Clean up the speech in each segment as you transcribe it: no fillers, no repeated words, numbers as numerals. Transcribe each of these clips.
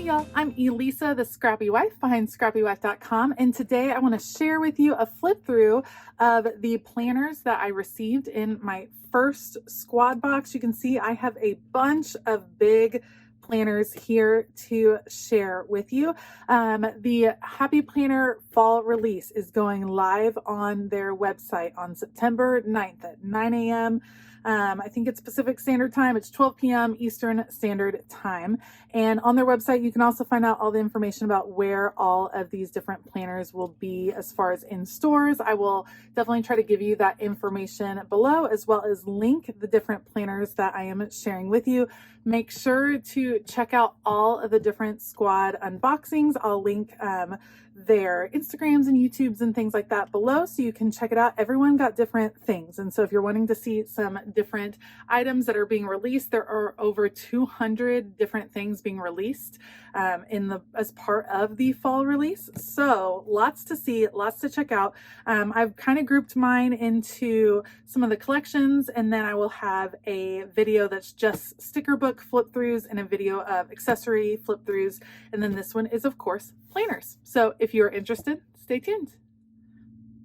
y'all, I'm Elisa, the Scrappy Wife behind ScrappyWife.com, and today I want to share with you a flip through of the planners that I received in my first squad box. You can see I have a bunch of big planners here to share with you. The Happy Planner fall release is going live on their website on September 9th at 9 a.m. I think it's Pacific Standard Time. It's 12 p.m. Eastern Standard Time. And on their website, you can also find out all the information about where all of these different planners will be as far as in stores. I will definitely try to give you that information below, as well as link the different planners that I am sharing with you. Make sure to check out all of the different squad unboxings. I'll link their Instagrams and YouTubes and things like that below so you can check it out. Everyone got different things. And so if you're wanting to see some different items that are being released, there are over 200 different things being released as part of the fall release. So lots to see, lots to check out. I've kind of grouped mine into some of the collections, and then I will have a video that's just sticker book flip throughs and a video of accessory flip throughs. And then this one is, of course, planners. So if you're interested, stay tuned.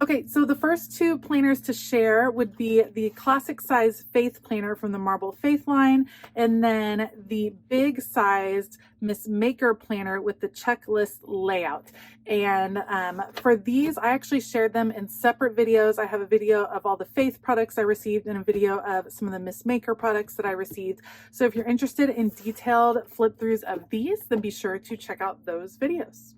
Okay, so the first two planners to share would be the classic size Faith planner from the Marble Faith line, and then the big sized Miss Maker planner with the checklist layout. And for these, I actually shared them in separate videos. I have a video of all the Faith products I received and a video of some of the Miss Maker products that I received. So if you're interested in detailed flip throughs of these, then be sure to check out those videos.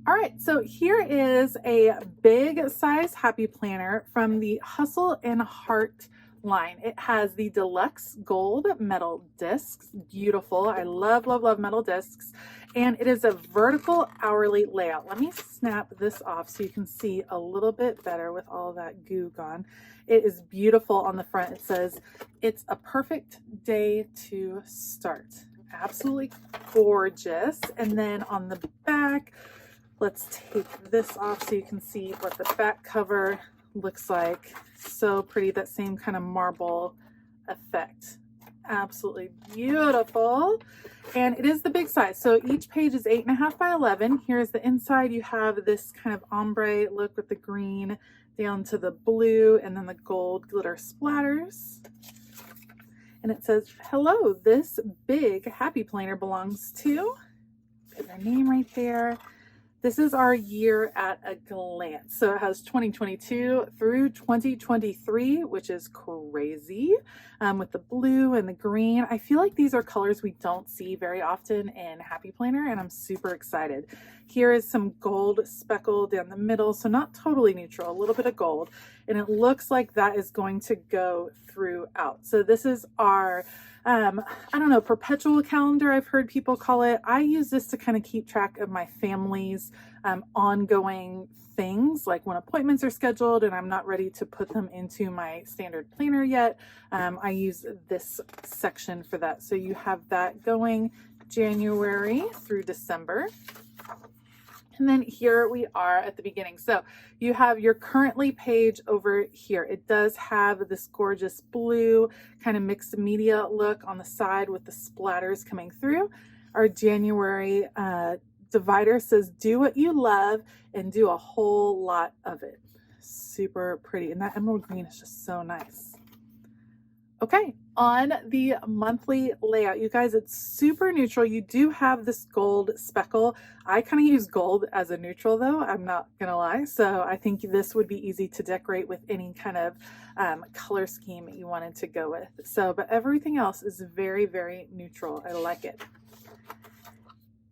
All right, so here is a big size Happy Planner from the Hustle and Heart line. It has the deluxe gold metal discs. Beautiful. I love, love, love metal discs. And it is a vertical hourly layout. Let me snap this off so you can see a little bit better with all that goo gone. It is beautiful on the front. It says, "It's a perfect day to start." Absolutely gorgeous. And then on the back, let's take this off so you can see what the back cover looks like. So pretty, that same kind of marble effect. Absolutely beautiful. And it is the big size. So each page is 8.5 by 11. Here's the inside. You have this kind of ombre look with the green down to the blue and then the gold glitter splatters. And it says, "Hello, this big Happy Planner belongs to," put their name right there. This is our year at a glance. So it has 2022 through 2023, which is crazy, with the blue and the green. I feel like these are colors we don't see very often in Happy Planner, and I'm super excited. Here is some gold speckle down the middle, so not totally neutral, a little bit of gold, and it looks like that is going to go throughout. So this is our I don't know, perpetual calendar, I've heard people call it. I use this to kind of keep track of my family's ongoing things, like when appointments are scheduled and I'm not ready to put them into my standard planner yet. I use this section for that. So you have that going January through December. And then here we are at the beginning. So you have your currently page over here. It does have this gorgeous blue kind of mixed media look on the side with the splatters coming through. Our January divider says, "Do what you love and do a whole lot of it." Super pretty. And that emerald green is just so nice. Okay, on the monthly layout, you guys, it's super neutral. You do have this gold speckle. I kind of use gold as a neutral though, I'm not gonna lie. So I think this would be easy to decorate with any kind of color scheme you wanted to go with. So, but everything else is very, very neutral. I like it.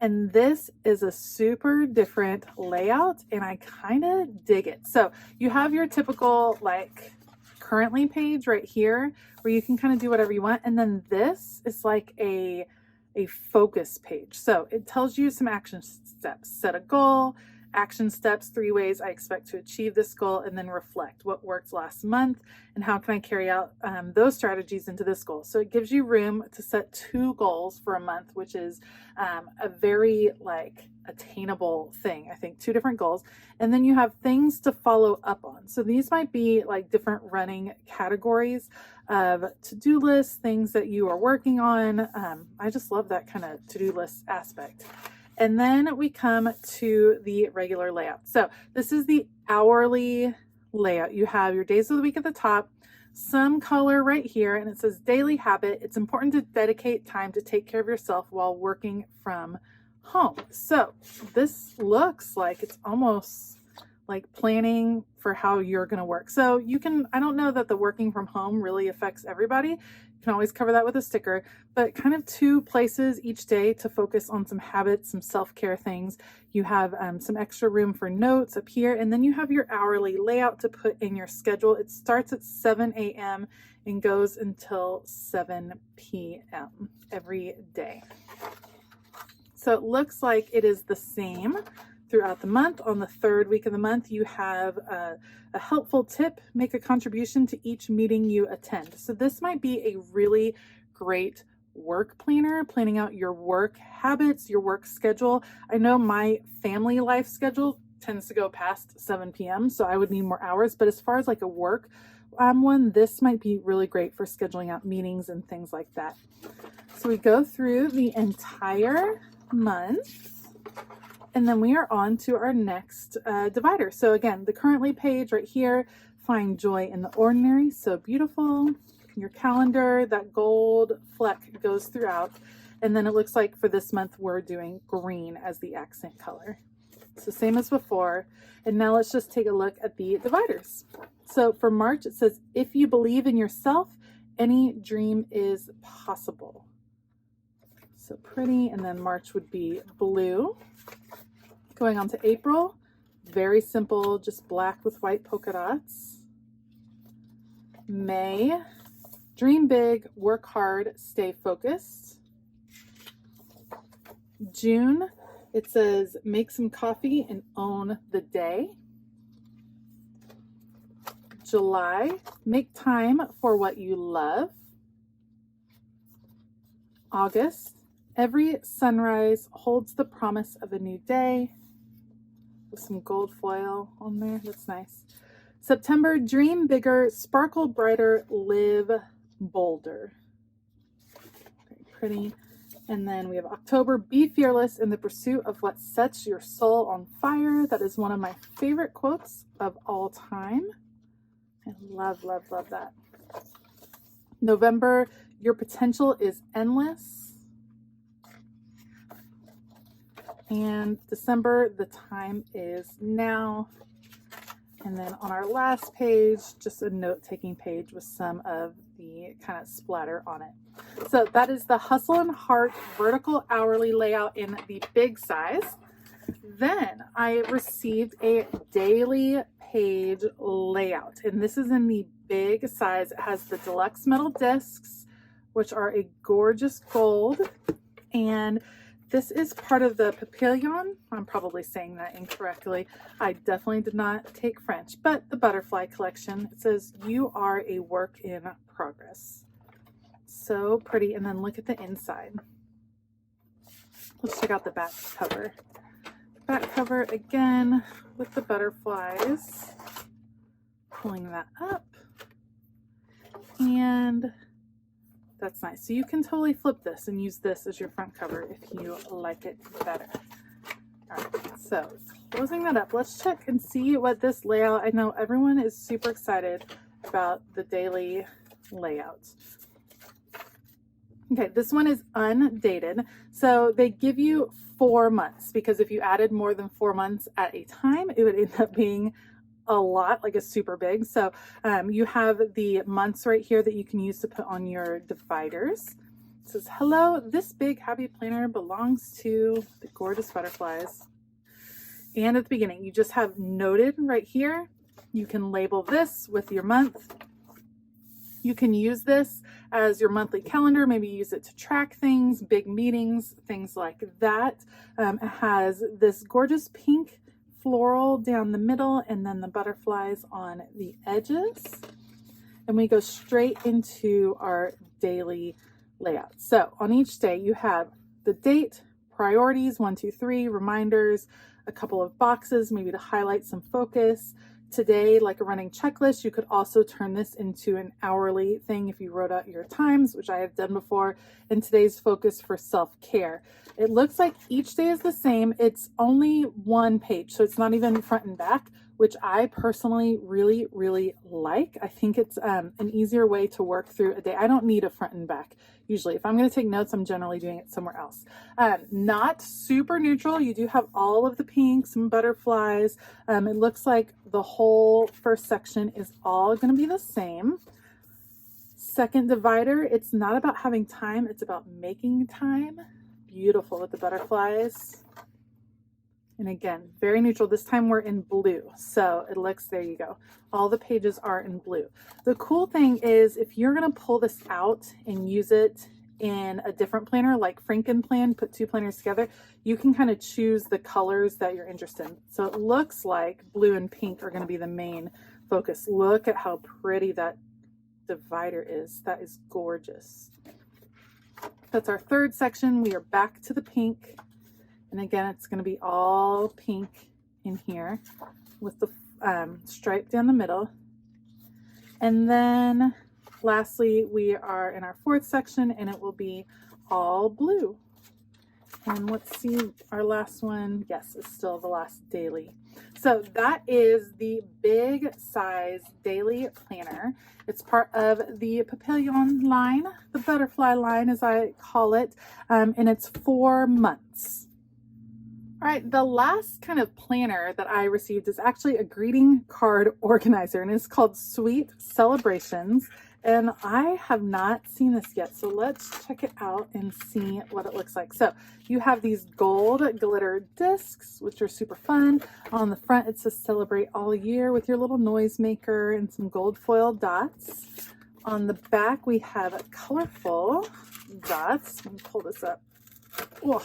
And this is a super different layout and I kind of dig it. So you have your typical like currently page right here where you can kind of do whatever you want. And then this is like a focus page. So it tells you some action steps. Set a goal, action steps, 3 ways I expect to achieve this goal, and then reflect what worked last month and how can I carry out those strategies into this goal. So it gives you room to set 2 goals for a month, which is a very like attainable thing. I think 2 different goals, and then you have things to follow up on. So these might be like different running categories of to-do lists, things that you are working on. I just love that kind of to-do list aspect. And then we come to the regular layout. So this is the hourly layout. You have your days of the week at the top, some color right here, and it says daily habit. It's important to dedicate time to take care of yourself while working from home. So this looks like it's almost like planning for how you're going to work. So you can, I don't know that the working from home really affects everybody. You can always cover that with a sticker, but kind of 2 places each day to focus on some habits, some self-care things. You have some extra room for notes up here, and then you have your hourly layout to put in your schedule. It starts at 7 a.m. and goes until 7 p.m. every day. So it looks like it is the same throughout the month. On the 3rd week of the month, you have a helpful tip: make a contribution to each meeting you attend. So this might be a really great work planner, planning out your work habits, your work schedule. I know my family life schedule tends to go past 7 p.m., so I would need more hours. But as far as like a work one, this might be really great for scheduling out meetings and things like that. So we go through the entire month, and then we are on to our next divider. So again, the currently page right here, find joy in the ordinary. So beautiful. Your calendar, that gold fleck goes throughout. And then it looks like for this month, we're doing green as the accent color. So same as before. And now let's just take a look at the dividers. So for March, it says, if you believe in yourself, any dream is possible. So pretty. And then March would be blue. Going on to April, very simple, just black with white polka dots. May, dream big, work hard, stay focused. June, it says make some coffee and own the day. July, make time for what you love. August, every sunrise holds the promise of a new day. With some gold foil on there, that's nice. September, dream bigger, sparkle brighter, live bolder. Very pretty. And then we have October, be fearless in the pursuit of what sets your soul on fire. That is one of my favorite quotes of all time. I love, love, love that. November, your potential is endless. And December, the time is now. And then on our last page, just a note-taking page with some of the kind of splatter on it. So that is the Hustle and Heart vertical hourly layout in the big size. Then I received a daily page layout, and this is in the big size. It has the deluxe metal discs, which are a gorgeous gold, and this is part of the Papillion. I'm probably saying that incorrectly. I definitely did not take French, but the butterfly collection. It says you are a work in progress. So pretty. And then look at the inside. Let's check out the back cover. Back cover again with the butterflies. Pulling that up. And that's nice. So you can totally flip this and use this as your front cover if you like it better. All right, so closing that up, let's check and see what this layout, I know everyone is super excited about the daily layout. Okay, this one is undated. So they give you 4 months, because if you added more than 4 months at a time, it would end up being a lot, like a super big. So you have the months right here that you can use to put on your dividers. It says, hello, this big happy planner belongs to the gorgeous butterflies. And at the beginning, you just have noted right here. You can label this with your month. You can use this as your monthly calendar, maybe use it to track things, big meetings, things like that. It has this gorgeous pink floral down the middle, and then the butterflies on the edges. And we go straight into our daily layout. So on each day you have the date, priorities, 1, 2, 3, reminders, a couple of boxes, maybe to highlight some focus, today like a running checklist. You could also turn this into an hourly thing if you wrote out your times, which I have done before, and today's focus for self-care. It looks like each day is the same. It's only one page, so it's not even front and back, which I personally really, really like. I think it's an easier way to work through a day. I don't need a front and back. Usually, if I'm going to take notes, I'm generally doing it somewhere else. Not super neutral. You do have all of the pinks and butterflies. It looks like the whole first section is all going to be the same. Second divider, it's not about having time, it's about making time. Beautiful with the butterflies. And again, very neutral. This time we're in blue. So it looks, there you go. All the pages are in blue. The cool thing is if you're going to pull this out and use it in a different planner, like Franken Plan, put two planners together, you can kind of choose the colors that you're interested in. So it looks like blue and pink are going to be the main focus. Look at how pretty that divider is. That is gorgeous. That's our third section. We are back to the pink. And again, it's going to be all pink in here with the stripe down the middle. And then lastly, we are in our fourth section and it will be all blue. And let's see, our last one, yes, is still the last daily. So that is the big size daily planner. It's part of the Papillion line, the butterfly line as I call it, and it's 4 months. All right, the last kind of planner that I received is actually a greeting card organizer, and it's called Sweet Celebrations. And I have not seen this yet, so let's check it out and see what it looks like. So you have these gold glitter discs, which are super fun. On the front, it says celebrate all year with your little noisemaker and some gold foil dots. On the back, we have colorful dots. Let me pull this up. Oh,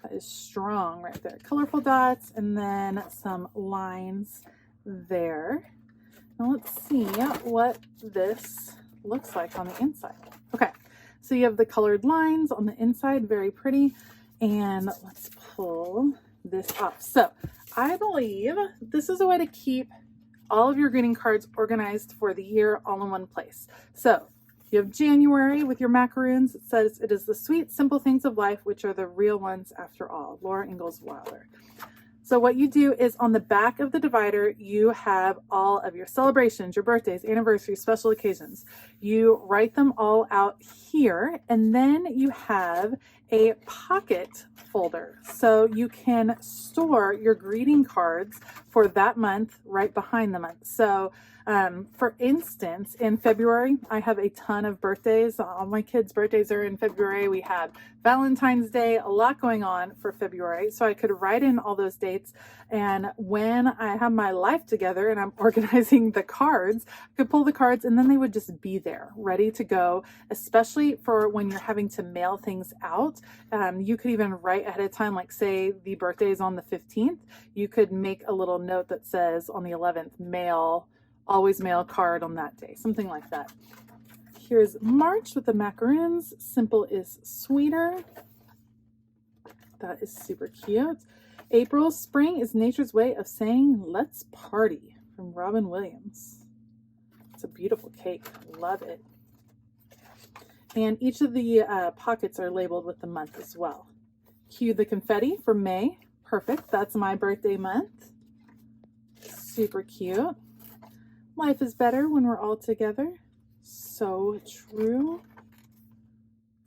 that is strong right there. Colorful dots and then some lines there. Now let's see what this looks like on the inside. Okay, so you have the colored lines on the inside, very pretty. And let's pull this off. So I believe this is a way to keep all of your greeting cards organized for the year all in one place. So you have January with your macaroons. It says, it is the sweet, simple things of life, which are the real ones after all. Laura Ingalls Wilder. So what you do is on the back of the divider, you have all of your celebrations, your birthdays, anniversaries, special occasions. You write them all out here, and then you have a pocket folder. So you can store your greeting cards for that month right behind the month. So for instance, in February, I have a ton of birthdays. All my kids' birthdays are in February. We have Valentine's Day, a lot going on for February. So I could write in all those dates. And when I have my life together and I'm organizing the cards, I could pull the cards and then they would just be there ready to go, especially for when you're having to mail things out. You could even write ahead of time, like say the birthday is on the 15th. You could make a little note that says on the 11th, mail, always mail a card on that day, something like that. Here's March with the macaroons. Simple is sweeter. That is super cute. April, spring is nature's way of saying let's party, from Robin Williams. It's a beautiful cake. Love it. And each of the pockets are labeled with the month as well. Cue the confetti for May. Perfect. That's my birthday month. Super cute. Life is better when we're all together. So true.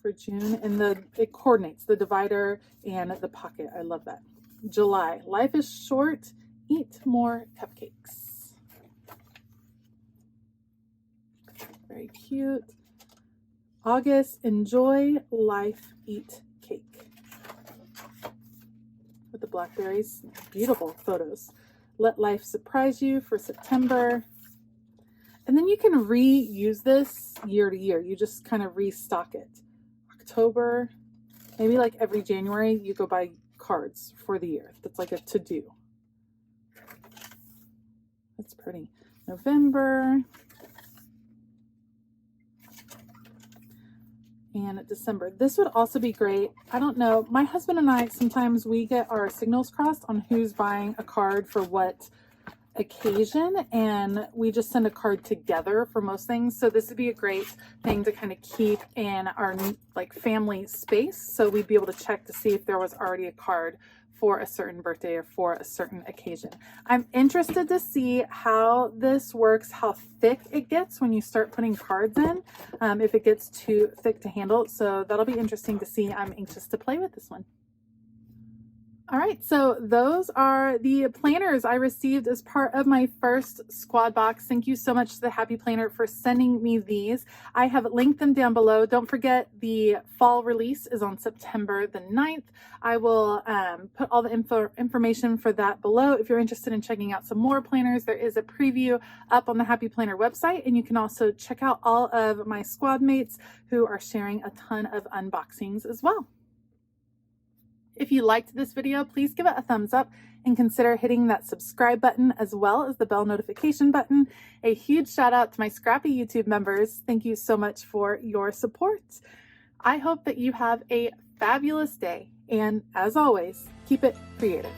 For June, and it coordinates the divider and the pocket. I love that. July, life is short. Eat more cupcakes. Very cute. August, enjoy life, eat cake. With the blackberries, beautiful photos. Let life surprise you for September. And then you can reuse this year to year. You just kind of restock it. October, maybe like every January, you go buy cards for the year. That's like a to-do. That's pretty. November. And December. This would also be great. I don't know. My husband and I, sometimes we get our signals crossed on who's buying a card for what occasion, and we just send a card together for most things. So this would be a great thing to kind of keep in our like family space. So we'd be able to check to see if there was already a card for a certain birthday or for a certain occasion. I'm interested to see how this works, how thick it gets when you start putting cards in, if it gets too thick to handle. So that'll be interesting to see. I'm anxious to play with this one. All right, so those are the planners I received as part of my first squad box. Thank you so much to the Happy Planner for sending me these. I have linked them down below. Don't forget the fall release is on September the 9th. I will put all the information for that below. If you're interested in checking out some more planners, there is a preview up on the Happy Planner website, and you can also check out all of my squad mates who are sharing a ton of unboxings as well. If you liked this video, please give it a thumbs up and consider hitting that subscribe button as well as the bell notification button. A huge shout out to my Scrappy YouTube members. Thank you so much for your support. I hope that you have a fabulous day, and as always, keep it creative.